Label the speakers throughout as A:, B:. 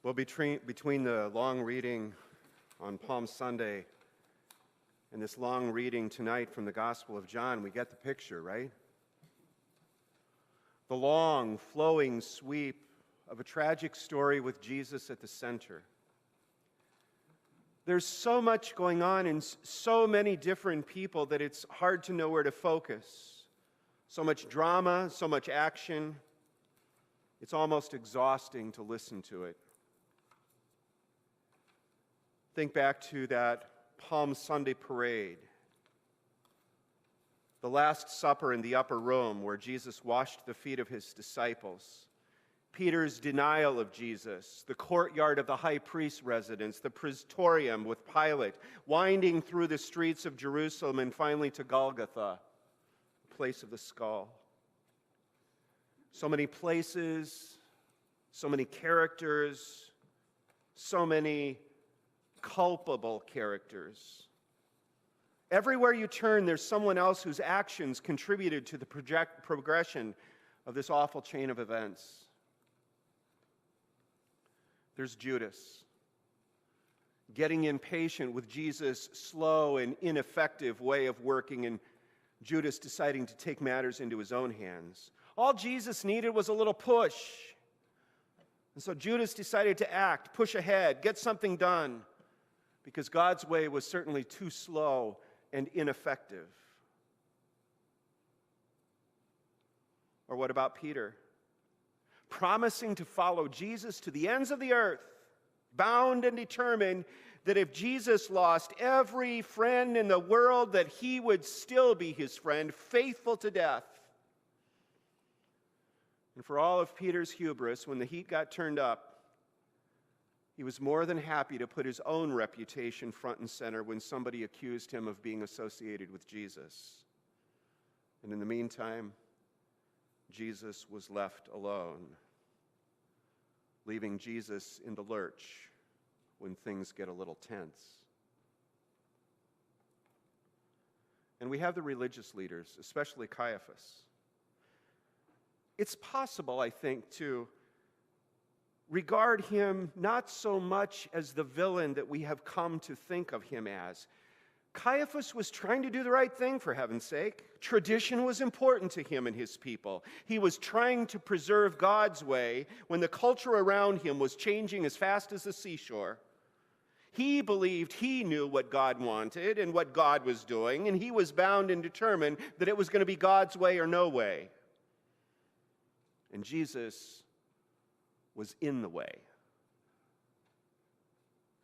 A: Well, between the long reading on Palm Sunday and this long reading tonight from the Gospel of John, we get the picture, right? The long, flowing sweep of a tragic story with Jesus at the center. There's so much going on in so many different people that it's hard to know where to focus. So much drama, so much action. It's almost exhausting to listen to it. Think back to that Palm Sunday parade, the Last Supper in the upper room where Jesus washed the feet of his disciples, Peter's denial of Jesus, the courtyard of the high priest's residence, the praetorium with Pilate, winding through the streets of Jerusalem and finally to Golgotha, the place of the skull. So many places, so many characters, so many culpable characters. Everywhere you turn, there's someone else whose actions contributed to the progression of this awful chain of events. There's Judas, getting impatient with Jesus' slow and ineffective way of working, and Judas deciding to take matters into his own hands. All Jesus needed was a little push. And so Judas decided to act, push ahead, get something done, because God's way was certainly too slow and ineffective. Or what about Peter? Promising to follow Jesus to the ends of the earth, bound and determined that if Jesus lost every friend in the world, that he would still be his friend, faithful to death. And for all of Peter's hubris, when the heat got turned up, he was more than happy to put his own reputation front and center when somebody accused him of being associated with Jesus. And in the meantime, Jesus was left alone, leaving Jesus in the lurch when things get a little tense. And we have the religious leaders, especially Caiaphas. It's possible, I think, to regard him not so much as the villain that we have come to think of him as. Caiaphas was trying to do the right thing, for heaven's sake. Tradition was important to him and his people. He was trying to preserve God's way when the culture around him was changing as fast as the seashore. He believed he knew what God wanted and what God was doing, and he was bound and determined that it was going to be God's way or no way. And Jesus was in the way.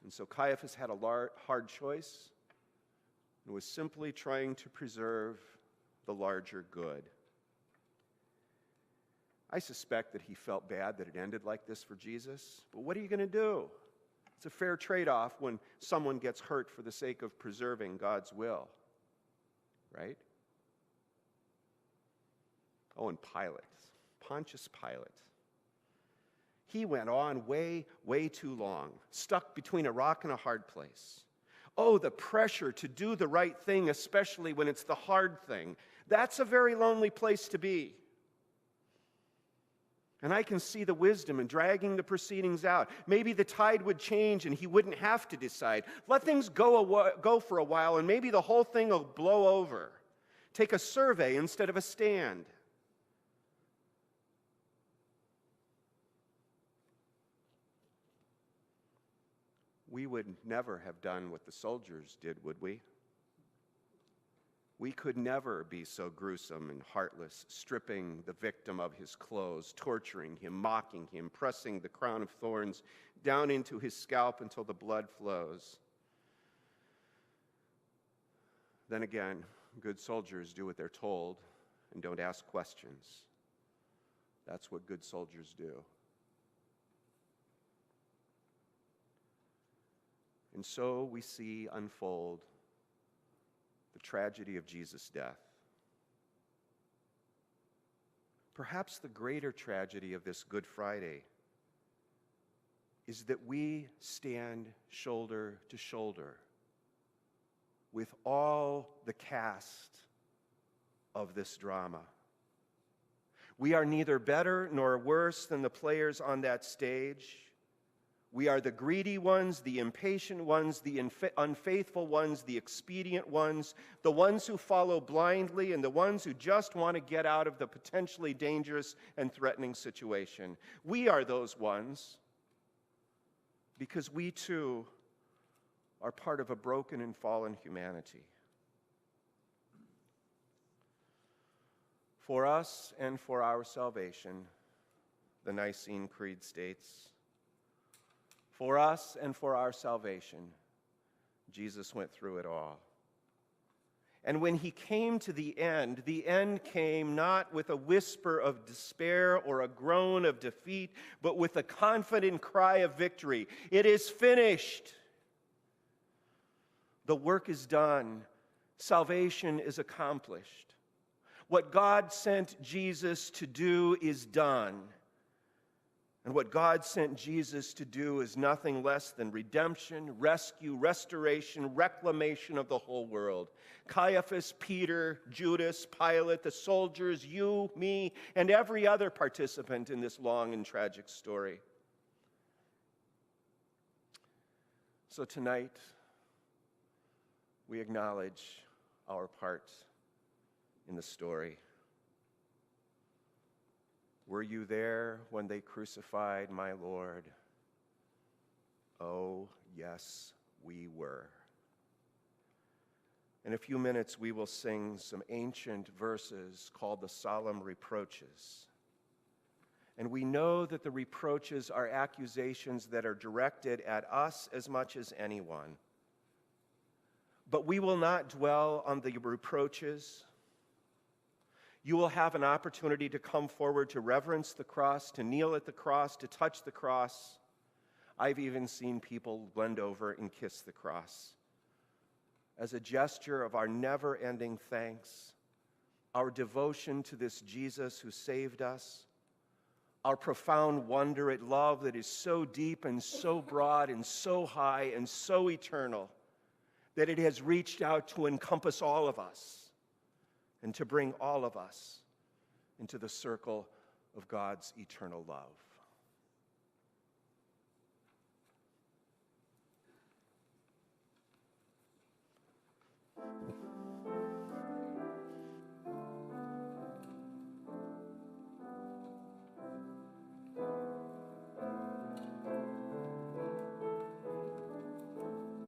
A: And so Caiaphas had a hard choice and was simply trying to preserve the larger good. I suspect that he felt bad that it ended like this for Jesus, but what are you going to do? It's a fair trade-off when someone gets hurt for the sake of preserving God's will, right? Oh, and Pilate, Pontius Pilate. He went on way, way too long, stuck between a rock and a hard place. Oh, the pressure to do the right thing, especially when it's the hard thing. That's a very lonely place to be. And I can see the wisdom in dragging the proceedings out. Maybe the tide would change and he wouldn't have to decide. Let things go for a while and maybe the whole thing will blow over. Take a survey instead of a stand. We would never have done what the soldiers did, would we? We could never be so gruesome and heartless, stripping the victim of his clothes, torturing him, mocking him, pressing the crown of thorns down into his scalp until the blood flows. Then again, good soldiers do what they're told and don't ask questions. That's what good soldiers do. And so we see unfold the tragedy of Jesus' death. Perhaps the greater tragedy of this Good Friday is that we stand shoulder to shoulder with all the cast of this drama. We are neither better nor worse than the players on that stage. We are the greedy ones, the impatient ones, the unfaithful ones, the expedient ones, the ones who follow blindly, and the ones who just want to get out of the potentially dangerous and threatening situation. We are those ones because we too are part of a broken and fallen humanity. For us and for our salvation, the Nicene Creed states, for us and for our salvation, Jesus went through it all. And when he came to the end came not with a whisper of despair or a groan of defeat, but with a confident cry of victory. It is finished. The work is done. Salvation is accomplished. What God sent Jesus to do is done. And what God sent Jesus to do is nothing less than redemption, rescue, restoration, reclamation of the whole world. Caiaphas, Peter, Judas, Pilate, the soldiers, you, me, and every other participant in this long and tragic story. So tonight, we acknowledge our part in the story. Were you there when they crucified my Lord? Oh, yes, we were. In a few minutes, we will sing some ancient verses called the Solemn Reproaches. And we know that the reproaches are accusations that are directed at us as much as anyone. But we will not dwell on the reproaches. You will have an opportunity to come forward to reverence the cross, to kneel at the cross, to touch the cross. I've even seen people bend over and kiss the cross as a gesture of our never-ending thanks, our devotion to this Jesus who saved us, our profound wonder at love that is so deep and so broad and so high and so eternal that it has reached out to encompass all of us and to bring all of us into the circle of God's eternal love.